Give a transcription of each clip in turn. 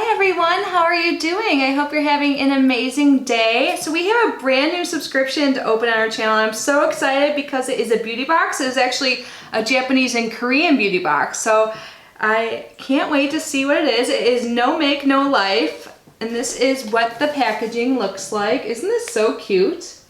Hi everyone, how are you doing? I hope you're having an amazing day. So we have a brand new subscription to open on our channel. I'm so excited because it is a beauty box. It is actually a Japanese and Korean beauty box. So I can't wait to see what it is. It is Nomakenolife, and this is what the packaging looks like. Isn't this so cute?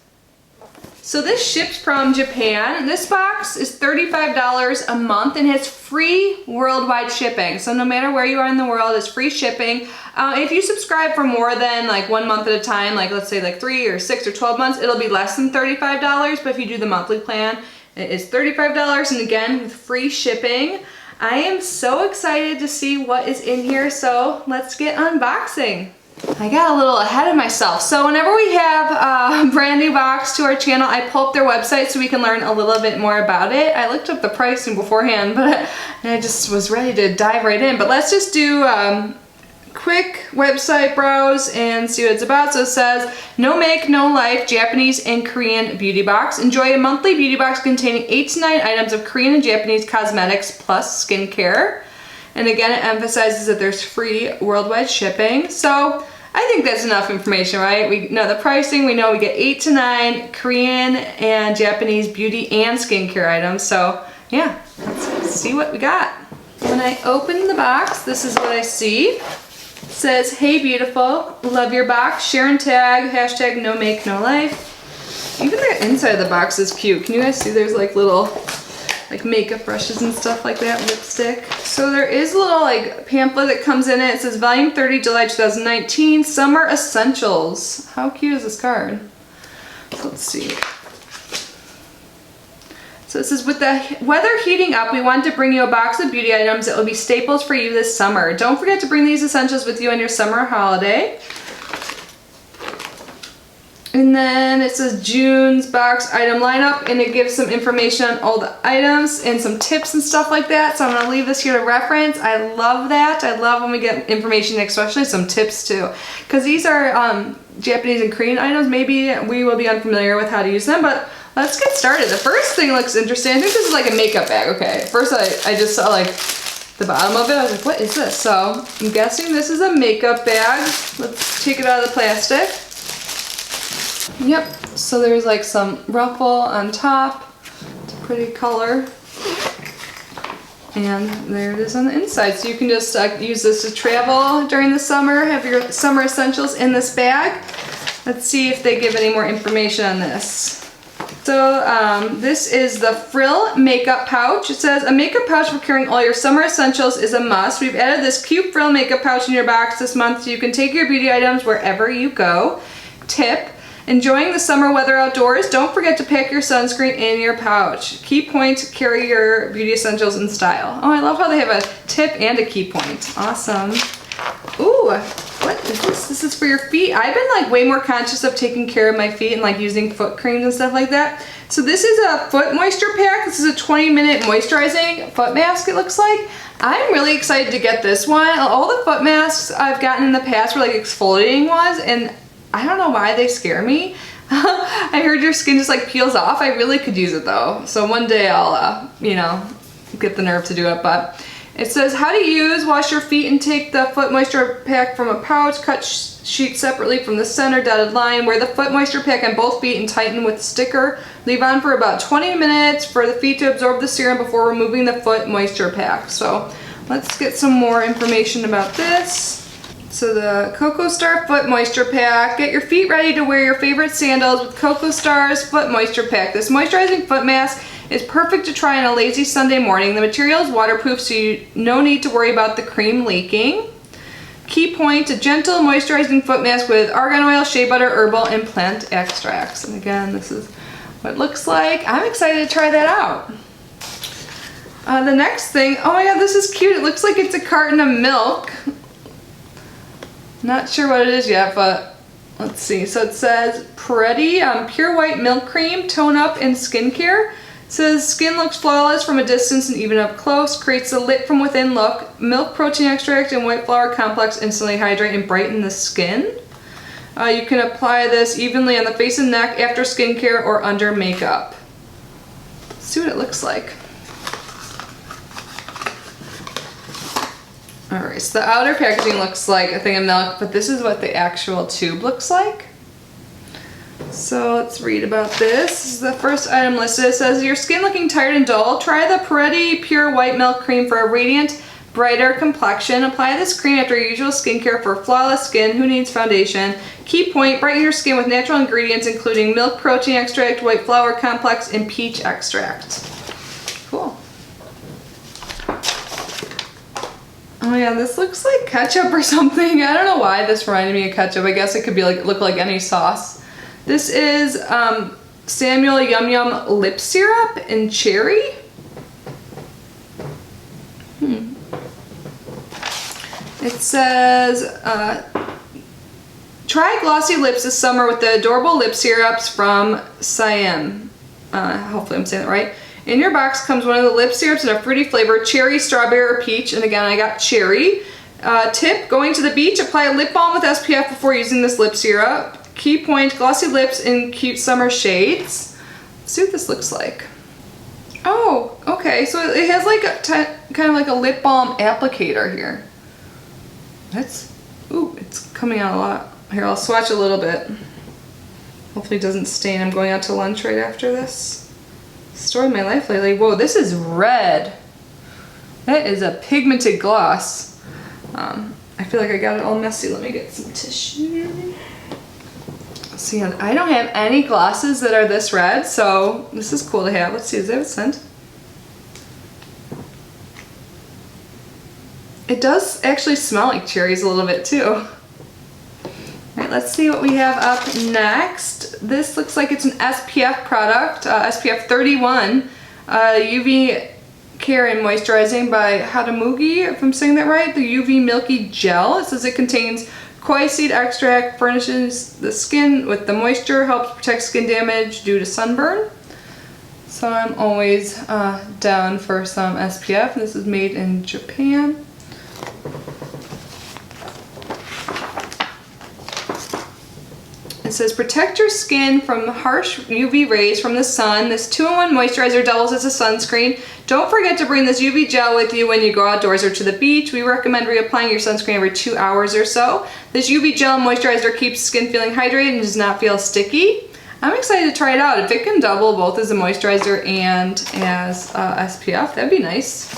So this ships from Japan, and this box is $35 a month and has free worldwide shipping. So no matter where you are in the world, it's free shipping. If you subscribe for more than like 1 month at a time, like let's say like 3 or 6 or 12 months, it'll be less than $35. But if you do the monthly plan, it is $35, and again, with free shipping. I am so excited to see what is in here, so let's get unboxing. I got a little ahead of myself. So whenever we have a brand new box to our channel, I pull up their website so we can learn a little bit more about it. I looked up the pricing beforehand, but I just was ready to dive right in. But let's just do quick website browse and see what it's about. So it says, Nomakenolife Japanese and Korean Beauty Box. Enjoy a monthly beauty box containing 8 to 9 items of Korean and Japanese cosmetics plus skincare. And again, it emphasizes that there's free worldwide shipping. So I think that's enough information, right? We know the pricing, we know we get 8 to 9 Korean and Japanese beauty and skincare items. So yeah, let's see what we got. When I open the box, this is what I see. It says, hey beautiful, love your box, share and tag, hashtag Nomakenolife. Even the inside of the box is cute. Can you guys see there's like little makeup brushes and stuff like that, lipstick. So there is a little pamphlet that comes in it. It says Volume 30, July 2019, Summer Essentials. How cute is this card? So let's see. So it says, with the weather heating up, we want to bring you a box of beauty items that will be staples for you this summer. Don't forget to bring these essentials with you on your summer holiday. And then it says June's box item lineup, and it gives some information on all the items and some tips and stuff like that. So I'm gonna leave this here to reference. I love that. I love when we get information, especially some tips too. Because these are Japanese and Korean items. Maybe we will be unfamiliar with how to use them, but let's get started. The first thing looks interesting. I think this is like a makeup bag. Okay, at first I just saw like the bottom of it. I was like, what is this? So I'm guessing this is a makeup bag. Let's take it out of the plastic. Yep, so there's like some ruffle on top. It's a pretty color. And there it is on the inside. So you can just use this to travel during the summer, have your summer essentials in this bag. Let's see if they give any more information on this. So this is the Frill makeup pouch. It says, a makeup pouch for carrying all your summer essentials is a must. We've added this cute Frill makeup pouch in your box this month so you can take your beauty items wherever you go. Tip. Enjoying the summer weather outdoors? Don't forget to pack your sunscreen in your pouch. Key point, carry your beauty essentials in style. Oh, I love how they have a tip and a key point. Awesome. Ooh, what is this? This is for your feet. I've been like way more conscious of taking care of my feet and like using foot creams and stuff like that. So this is a foot moisture pack. This is a 20-minute moisturizing foot mask, it looks like. I'm really excited to get this one. All the foot masks I've gotten in the past were like exfoliating ones, and I don't know why they scare me. I heard your skin just like peels off. I really could use it though. So one day I'll, get the nerve to do it. But it says how to use, wash your feet and take the foot moisture pack from a pouch, cut sheets separately from the center dotted line, wear the foot moisture pack on both feet and tighten with sticker. Leave on for about 20 minutes for the feet to absorb the serum before removing the foot moisture pack. So let's get some more information about this. So the Cocoa Star Foot Moisture Pack. Get your feet ready to wear your favorite sandals with Cocoa Star's Foot Moisture Pack. This moisturizing foot mask is perfect to try on a lazy Sunday morning. The material is waterproof, so no need to worry about the cream leaking. Key point, a gentle moisturizing foot mask with argan oil, shea butter, herbal, and plant extracts. And again, this is what it looks like. I'm excited to try that out. The next thing, oh my god, this is cute. It looks like it's a carton of milk. Not sure what it is yet, but let's see. So it says Pretty Pure White Milk Cream, Tone Up and Skincare. It says skin looks flawless from a distance and even up close. Creates a lit from within look. Milk protein extract and white flour complex instantly hydrate and brighten the skin. You can apply this evenly on the face and neck after skincare or under makeup. Let's see what it looks like. All right, so the outer packaging looks like a thing of milk, but this is what the actual tube looks like. So let's read about this. This is the first item listed. It says, your skin looking tired and dull? Try the Peretti Pure White Milk Cream for a radiant, brighter complexion. Apply this cream after your usual skincare for flawless skin. Who needs foundation? Key point, brighten your skin with natural ingredients including milk protein extract, white flour complex, and peach extract. Cool. Oh yeah, this looks like ketchup or something. I don't know why this reminded me of ketchup. I guess it could be like look like any sauce. This is Samuel Yum Yum lip syrup and cherry. It says, try glossy lips this summer with the adorable lip syrups from Siam. Hopefully I'm saying that right. In your box comes one of the lip syrups in a fruity flavor, cherry, strawberry, or peach. And again, I got cherry. Tip, going to the beach, apply a lip balm with SPF before using this lip syrup. Key point, glossy lips in cute summer shades. Let's see what this looks like. Oh, okay, so it has like a kind of like a lip balm applicator here. That's, ooh, it's coming out a lot. Here, I'll swatch a little bit. Hopefully it doesn't stain. I'm going out to lunch right after this. Story of my life lately. Whoa, this is red. That is a pigmented gloss. I feel like I got it all messy. Let me get some tissue. See, I don't have any glosses that are this red, so this is cool to have. Let's see, does it have a scent? It does actually smell like cherries a little bit too. All right, let's see what we have up next. This looks like it's an SPF product, SPF 31, UV Care and Moisturizing by Hatamugi, if I'm saying that right. The UV Milky Gel. It says it contains koi seed extract, furnishes the skin with the moisture, helps protect skin damage due to sunburn. So I'm always down for some SPF. This is made in Japan. It says protect your skin from harsh UV rays from the sun. This 2-in-1 moisturizer doubles as a sunscreen. Don't forget to bring this UV gel with you when you go outdoors or to the beach. We recommend reapplying your sunscreen every 2 hours or so. This UV gel moisturizer keeps skin feeling hydrated and does not feel sticky. I'm excited to try it out. If it can double both as a moisturizer and as SPF, that'd be nice.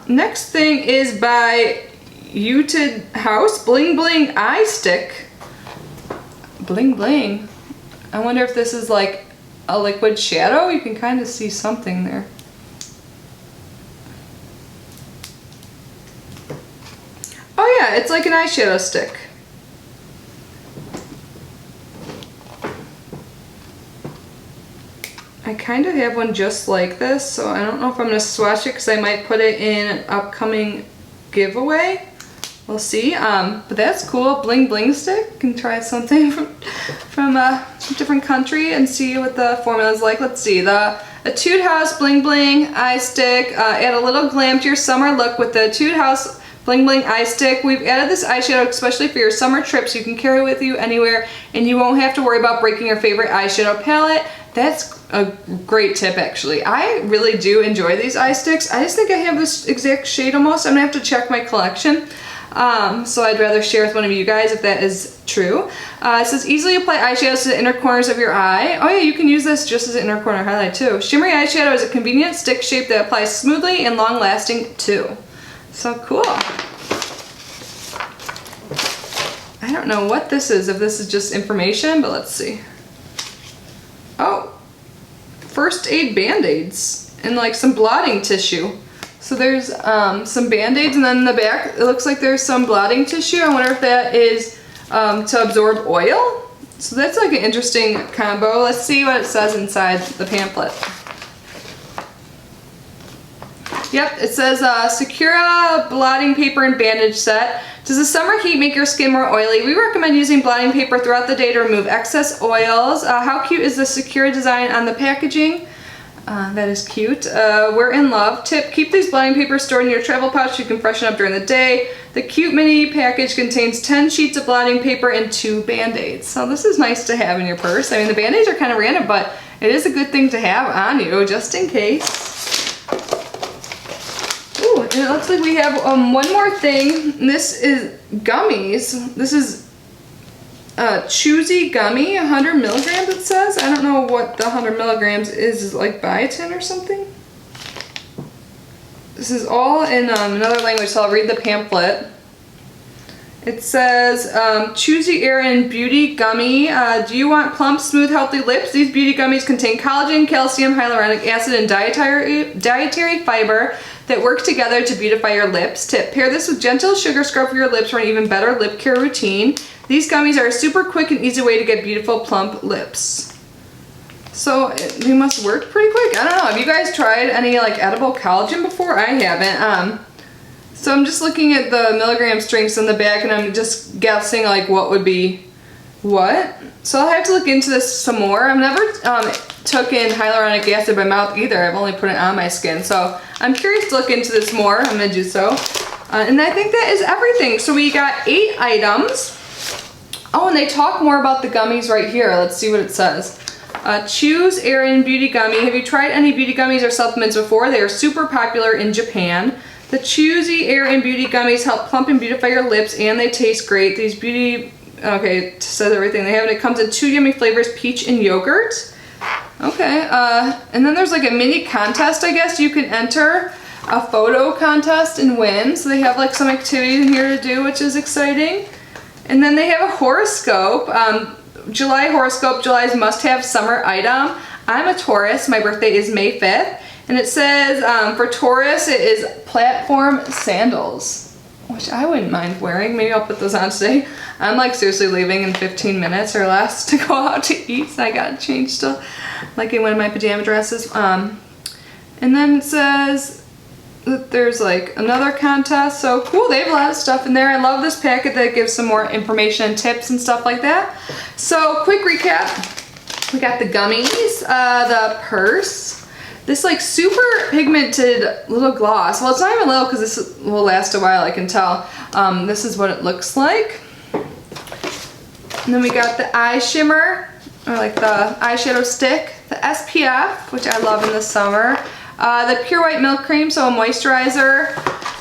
Next thing is by Uted House Bling Bling Eye Stick. Bling bling. I wonder if this is like a liquid shadow. You can kind of see something there. Oh yeah, it's like an eyeshadow stick. I kind of have one just like this, so I don't know if I'm going to swatch it because I might put it in an upcoming giveaway. We'll see, but that's cool. Bling bling stick. Can try something from a different country and see what the formula is like. Let's see, the Etude House Bling Bling Eye Stick. Add a little glam to your summer look with the Etude House Bling Bling Eye Stick. We've added this eyeshadow especially for your summer trips. You can carry it with you anywhere and you won't have to worry about breaking your favorite eyeshadow palette. That's a great tip actually. I really do enjoy these eye sticks. I just think I have this exact shade almost. I'm gonna have to check my collection. So I'd rather share with one of you guys if that is true. It says easily apply eyeshadows to the inner corners of your eye. Oh yeah, you can use this just as an inner corner highlight too. Shimmery eyeshadow is a convenient stick shape that applies smoothly and long lasting too. So cool. I don't know what this is, if this is just information, but let's see. Oh, first aid band-aids and like some blotting tissue. So there's some band-aids and then in the back it looks like there's some blotting tissue. I wonder if that is to absorb oil. So that's like an interesting combo. Let's see what it says inside the pamphlet. Yep, it says Secura blotting paper and bandage set. Does the summer heat make your skin more oily? We recommend using blotting paper throughout the day to remove excess oils. How cute is the Secura design on the packaging? That is cute. We're in love. Tip, keep these blotting papers stored in your travel pouch. You can freshen up during the day. The cute mini package contains 10 sheets of blotting paper and 2 band-aids. So this is nice to have in your purse. I mean, the band-aids are kind of random, but it is a good thing to have on you just in case. Ooh, and it looks like we have one more thing. This is gummies. This is Choosy Gummy, 100 milligrams it says. I don't know what the 100 milligrams is like biotin or something. This is all in another language, so I'll read the pamphlet. It says, Choosy Erin Beauty Gummy. Do you want plump, smooth, healthy lips? These beauty gummies contain collagen, calcium, hyaluronic acid, and dietary fiber that work together to beautify your lips. Tip, pair this with gentle sugar scrub for your lips for an even better lip care routine. These gummies are a super quick and easy way to get beautiful, plump lips. So they must work pretty quick. I don't know. Have you guys tried any like edible collagen before? I haven't. So I'm just looking at the milligram strengths on the back, and I'm just guessing like what would be what. So I'll have to look into this some more. I've never took in hyaluronic acid by mouth either. I've only put it on my skin. So I'm curious to look into this more. I'm gonna do so. And I think that is everything. So we got 8 items. Oh, and they talk more about the gummies right here. Let's see what it says. Choose Erin Beauty Gummy. Have you tried any beauty gummies or supplements before? They are super popular in Japan. The Choosy Erin Beauty Gummies help plump and beautify your lips, and they taste great. These beauty, okay, it says everything they have, and it comes in 2 yummy flavors, peach and yogurt. Okay, and then there's like a mini contest, I guess. You can enter a photo contest and win. So they have like some activities in here to do, which is exciting. And then they have a horoscope. July horoscope, July's must-have summer item. I'm a Taurus. My birthday is May 5th. And it says, for Taurus, it is platform sandals, which I wouldn't mind wearing. Maybe I'll put those on today. I'm like seriously leaving in 15 minutes or less to go out to eat, so I got changed still, like in one of my pajama dresses. And then it says that there's like another contest. So cool, they have a lot of stuff in there. I love this packet that gives some more information and tips and stuff like that. So quick recap. We got the gummies, the purse, this like super pigmented little gloss. Well, it's not even little because this will last a while, I can tell. This is what it looks like. And then we got the eye shimmer, or like the eyeshadow stick, the SPF, which I love in the summer. The Pure White Milk Cream, so a moisturizer.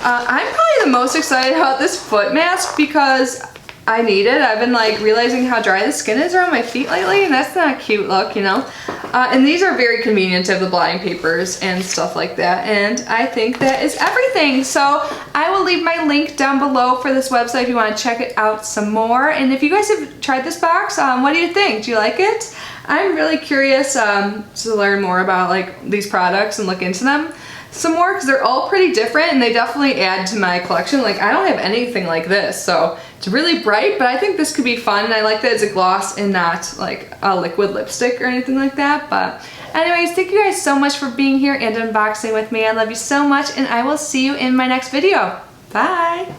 I'm probably the most excited about this foot mask because I need it. I've been like realizing how dry the skin is around my feet lately, and that's not a cute look, you know. And these are very convenient to have the blotting papers and stuff like that. And I think that is everything. So I will leave my link down below for this website if you want to check it out some more. And if you guys have tried this box, what do you think? Do you like it? I'm really curious to learn more about like these products and look into them some more because they're all pretty different and they definitely add to my collection. Like I don't have anything like this, so it's really bright, but I think this could be fun, and I like that it's a gloss and not like a liquid lipstick or anything like that. But anyways, thank you guys so much for being here and unboxing with me. I love you so much, and I will see you in my next video. Bye!